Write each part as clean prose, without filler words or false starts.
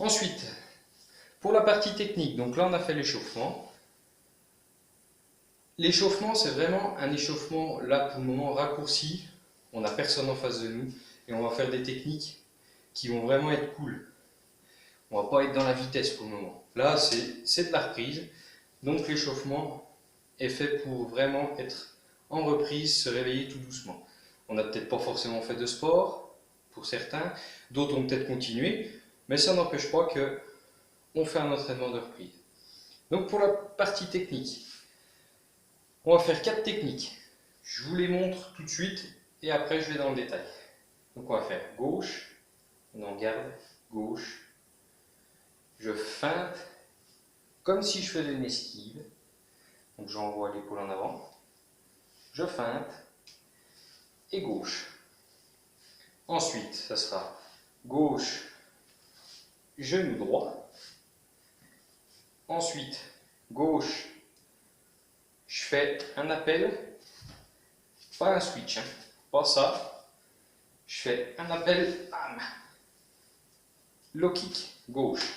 Ensuite, pour la partie technique, donc là on a fait l'échauffement. L'échauffement, c'est vraiment un échauffement, là pour le moment, raccourci. On n'a personne en face de nous et on va faire des techniques qui vont vraiment être cool. On ne va pas être dans la vitesse pour le moment. Là, c'est de la reprise. Donc l'échauffement est fait pour vraiment être en reprise, se réveiller tout doucement. On n'a peut-être pas forcément fait de sport, pour certains. D'autres ont peut-être continué. Mais ça n'empêche pas qu'on fait un entraînement de reprise. Donc pour la partie technique, on va faire 4 techniques. Je vous les montre tout de suite et après je vais dans le détail. Donc on va faire gauche, on en garde, gauche, je feinte comme si je faisais une esquive. Donc j'envoie l'épaule en avant, je feinte et gauche. Ensuite, ça sera gauche, genou droit. Ensuite, gauche, je fais un appel, pas un switch, hein, pas ça. Je fais un appel, bam, low kick, gauche,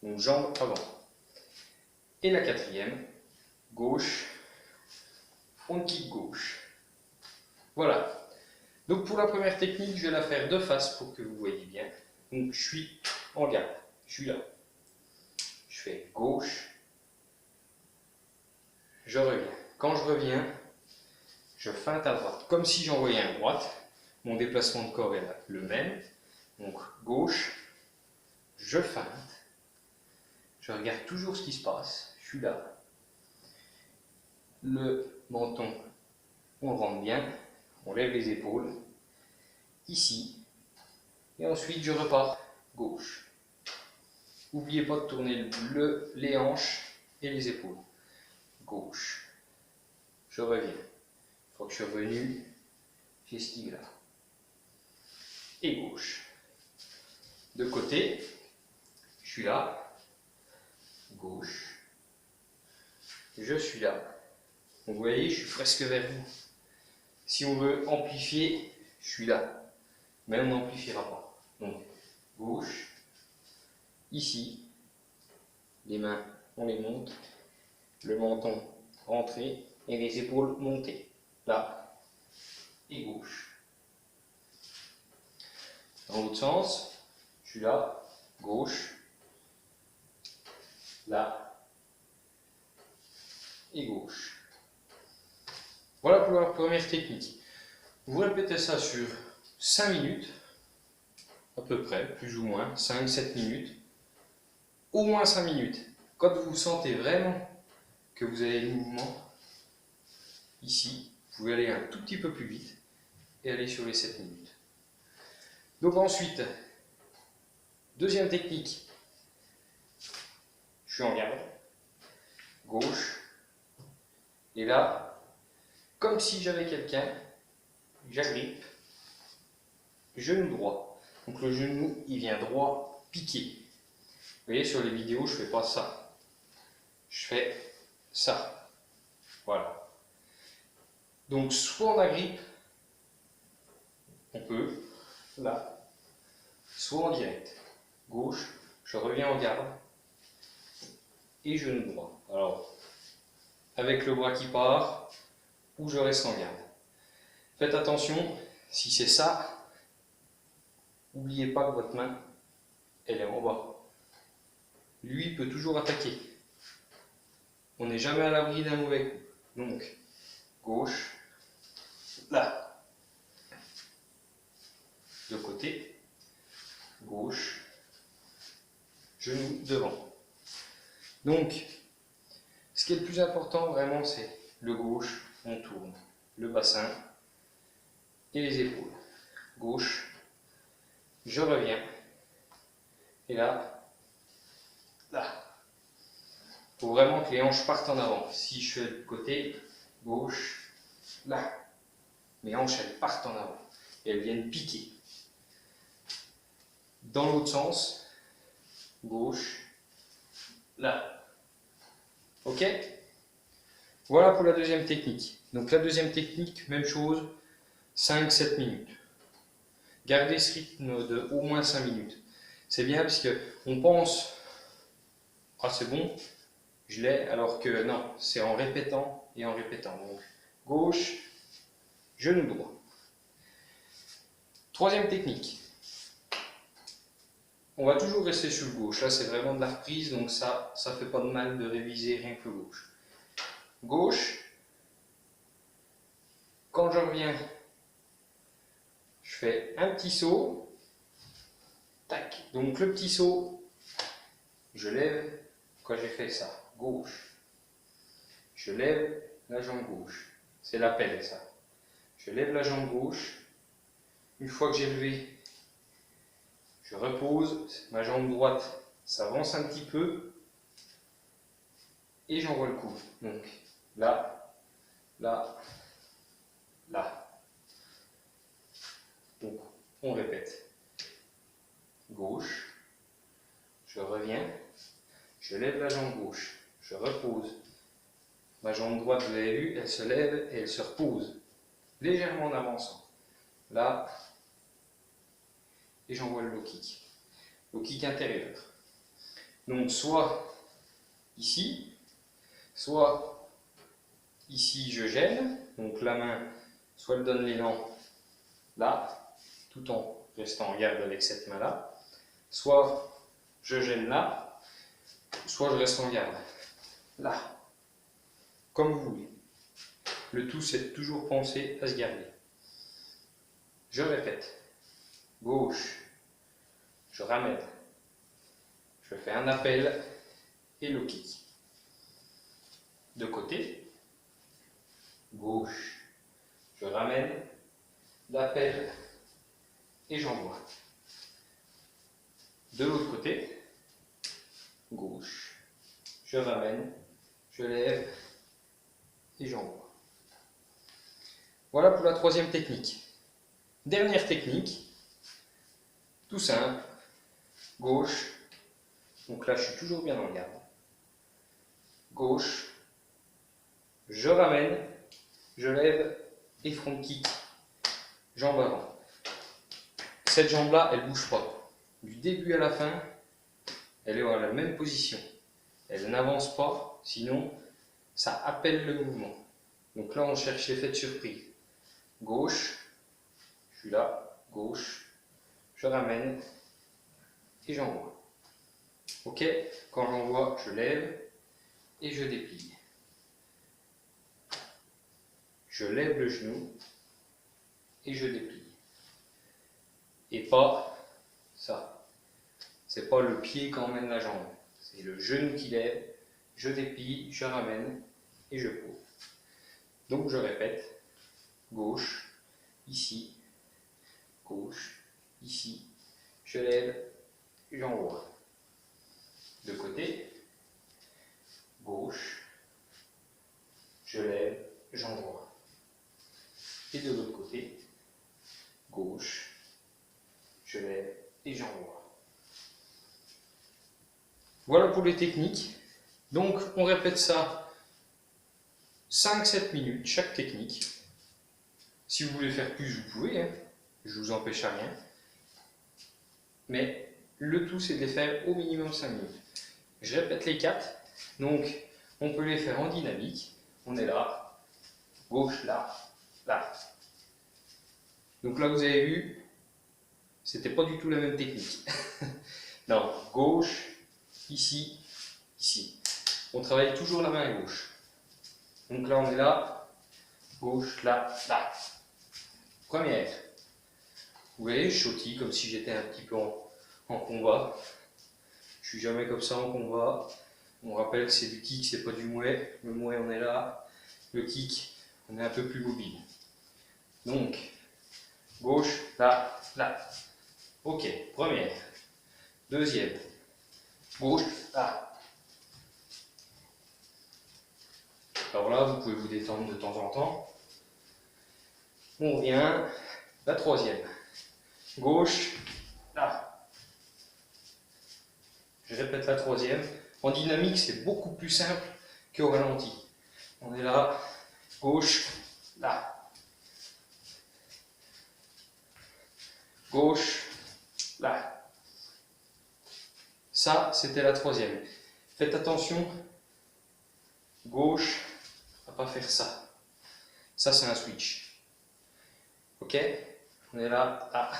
donc jambe avant. Et la quatrième, gauche, front kick gauche. Voilà. Donc pour la première technique, je vais la faire de face pour que vous voyez bien. Donc je suis en garde, je suis là. Je fais gauche, je reviens. Quand je reviens, je feinte à droite, comme si j'envoyais à droite. Mon déplacement de corps est là, le même. Donc gauche, je feinte. Je regarde toujours ce qui se passe. Je suis là. Le menton, on rentre bien. On lève les épaules. Ici. Et ensuite, je repars gauche. N'oubliez pas de tourner les hanches et les épaules. Gauche. Je reviens. Une fois que je suis revenu, j'esquive là. Et gauche. De côté, je suis là. Gauche. Je suis là. Donc, vous voyez, je suis presque vers vous. Si on veut amplifier, je suis là. Mais on n'amplifiera pas. Donc, gauche. Ici, les mains, on les monte. Le menton rentré et les épaules montées. Là. Et gauche. Dans l'autre sens, je suis là. Gauche. Là. Et gauche. Voilà pour la première technique. Vous répétez ça sur 5 minutes, à peu près, plus ou moins, 5-7 minutes, au moins 5 minutes. Quand vous sentez vraiment que vous avez le mouvement, ici, vous pouvez aller un tout petit peu plus vite et aller sur les 7 minutes. Donc ensuite, deuxième technique, je suis en garde, gauche, et là, comme si j'avais quelqu'un, j'agrippe, genou droit. Donc le genou, il vient droit piqué. Vous voyez, sur les vidéos, je ne fais pas ça. Je fais ça. Voilà. Donc soit on agrippe, on peut, là, soit en direct. Gauche, je reviens en garde, et genou droit. Alors, avec le bras qui part, ou je reste en garde. Faites attention, si c'est ça, n'oubliez pas que votre main, elle est en bas. Lui peut toujours attaquer. On n'est jamais à l'abri d'un mauvais coup. Donc, gauche, là. De côté, gauche, genou devant. Donc, ce qui est le plus important vraiment, c'est le gauche, on tourne. Le bassin et les épaules. Gauche, je reviens. Et là, là. Il faut vraiment que les hanches partent en avant. Si je fais de côté, gauche, là. Mes hanches, elles partent en avant. Et elles viennent piquer. Dans l'autre sens, gauche, là. Ok? Voilà pour la deuxième technique. Donc la deuxième technique, même chose, 5-7 minutes. Gardez ce rythme de au moins 5 minutes. C'est bien parce qu'on pense, ah c'est bon, je l'ai, alors que non, c'est en répétant et en répétant. Donc, gauche, genou droit. Troisième technique. On va toujours rester sur le gauche. Là, c'est vraiment de la reprise, donc ça fait pas de mal de réviser rien que le gauche. Gauche. Quand je reviens, je fais un petit saut. Tac. Donc le petit saut, je lève. Quand j'ai fait ça, gauche. Je lève la jambe gauche. C'est l'appel, ça. Je lève la jambe gauche. Une fois que j'ai levé, je repose. Ma jambe droite s'avance un petit peu. Et j'envoie le coup. Donc là, là, là. Donc on répète. Gauche. Je reviens. Je lève la jambe gauche. Je repose. Ma jambe droite, vous avez vu, elle se lève et elle se repose. Légèrement en avançant. Là. Et j'envoie le low kick. Low kick intérieur. Donc soit ici, soit ici je gêne. Donc la main, soit elle donne l'élan là, tout en restant en garde avec cette main-là. Soit je gêne là, soit je reste en garde là. Comme vous voulez. Le tout, c'est de toujours penser à se garder. Je répète. Gauche. Je ramène. Je fais un appel et low kick. De côté. Gauche. Je ramène. L'appel et j'envoie. De l'autre côté. Gauche. Je ramène. Je lève et j'envoie. Voilà pour la troisième technique. Dernière technique, tout simple, gauche, donc là je suis toujours bien en garde, gauche, je ramène, je lève et front kick, jambe avant. Cette jambe là, elle ne bouge pas. Du début à la fin, elle est dans la même position. Elle n'avance pas, sinon ça appelle le mouvement. Donc là on cherche l'effet de surprise. Gauche, je suis là, gauche, je ramène et j'envoie. Ok, quand j'envoie, je lève et je déplie. Je lève le genou et je déplie. Et pas ça. C'est pas le pied qui emmène la jambe. C'est le genou qui lève, je déplie, je ramène et je pose. Donc je répète, gauche, ici, gauche, ici, je lève, j'envoie. De côté, gauche, je lève, j'envoie. Et de l'autre côté, gauche, je lève et j'envoie. Voilà pour les techniques. Donc on répète ça 5-7 minutes, chaque technique. Si vous voulez faire plus, vous pouvez, hein. Je ne vous empêche à rien. Mais le tout, c'est de les faire au minimum 5 minutes. Je répète les 4. Donc on peut les faire en dynamique. On est là, gauche, là, là. Donc là, vous avez vu, c'était pas du tout la même technique. Non, gauche, ici, ici. On travaille toujours la main gauche. Donc là, on est là, gauche, là, là. Première. Vous voyez, je sautille comme si j'étais un petit peu en combat. Je suis jamais comme ça en combat. On rappelle que c'est du kick, c'est pas du mouet. Le mouet, on est là. Le kick, on est un peu plus mobile. Donc, gauche, là, là. Ok, première. Deuxième. Gauche, là. Alors là, vous pouvez vous détendre de temps en temps. On revient. La troisième. Gauche, là. Je répète la troisième. En dynamique, c'est beaucoup plus simple qu'au ralenti. On est là. Gauche, là. Gauche, là. Ça, c'était la troisième. Faites attention, gauche, à pas faire ça. Ça, c'est un switch. Ok? On est là, là,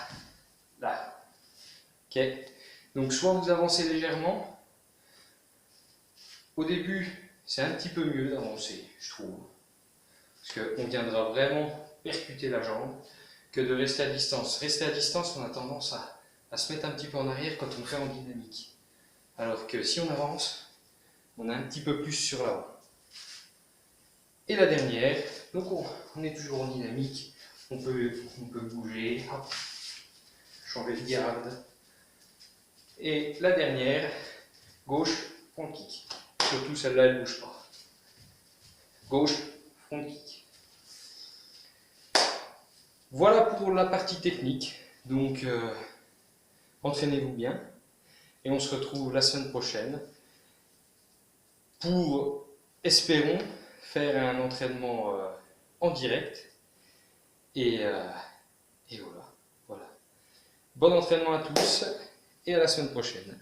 là. Ok? Donc, soit vous avancez légèrement. Au début, c'est un petit peu mieux d'avancer, je trouve. Parce qu'on viendra vraiment percuter la jambe que de rester à distance. Rester à distance, on a tendance à se mettre un petit peu en arrière quand on fait en dynamique. Alors que si on avance, on a un petit peu plus sur l'avant. Et la dernière, donc on est toujours en dynamique, on peut bouger, hop, changer de garde. Et la dernière, gauche, front kick. Surtout celle-là, elle ne bouge pas. Gauche, front kick. Voilà pour la partie technique. Donc, entraînez-vous bien. Et on se retrouve la semaine prochaine pour, espérons, faire un entraînement en direct. Et voilà. Bon entraînement à tous et à la semaine prochaine.